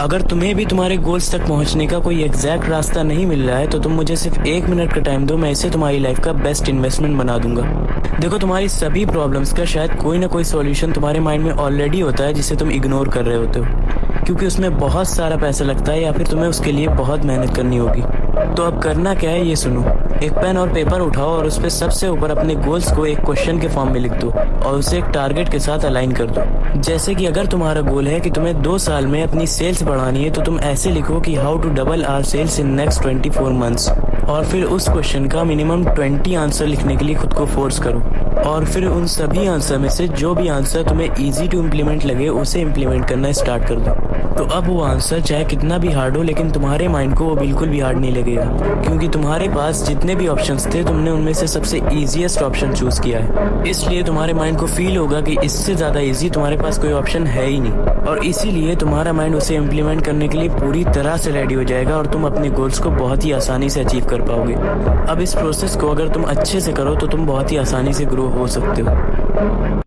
अगर तुम्हें भी तुम्हारे गोल्स तक पहुंचने का कोई एग्जैक्ट रास्ता नहीं मिल रहा है तो तुम मुझे सिर्फ 1 मिनट का टाइम दो, मैं इसे तुम्हारी लाइफ का बेस्ट इन्वेस्टमेंट बना दूंगा। देखो, तुम्हारी सभी प्रॉब्लम्स का शायद कोई ना कोई सॉल्यूशन तुम्हारे माइंड में ऑलरेडी होता है जिसे तुम इग्नोर कर रहे होते हो, क्योंकि उसमें बहुत सारा पैसा लगता है या फिर तुम्हें उसके लिए बहुत मेहनत करनी होगी। तो अब करना क्या है ये सुनो। एक पेन और पेपर उठाओ और उस पर सबसे ऊपर अपने गोल्स को एक क्वेश्चन के फॉर्म में लिख दो और उसे एक टारगेट के साथ अलाइन कर दो। जैसे कि अगर तुम्हारा गोल है कि तुम्हें 2 साल में अपनी सेल्स बढ़ानी है तो तुम ऐसे लिखो कि how to double our sales in next 24 months, और फिर उस क्वेश्चन का मिनिमम 20 आंसर लिखने के लिए खुद को फोर्स करो। और फिर उन सभी आंसर में से जो भी आंसर तुम्हें इजी टू इम्प्लीमेंट लगे उसे इम्प्लीमेंट करना स्टार्ट कर दो। तो अब वो आंसर चाहे कितना भी हार्ड हो, लेकिन तुम्हारे माइंड को वो बिल्कुल भी हार्ड नहीं लगेगा, क्योंकि तुम्हारे पास जितने भी ऑप्शंस थे तुमने उनमें से सबसे इजीएस्ट ऑप्शन चूज किया है। इसलिए तुम्हारे माइंड को फील होगा कि इससे ज्यादा इजी तुम्हारे पास कोई ऑप्शन है ही नहीं, और इसीलिए तुम्हारा माइंड उसे इम्प्लीमेंट करने के लिए पूरी तरह से रेडी हो जाएगा और तुम अपने गोल्स को बहुत ही आसानी से अचीव कर पाओगे। अब इस प्रोसेस को अगर तुम अच्छे से करो तो तुम बहुत ही आसानी से ग्रो हो सकते हो।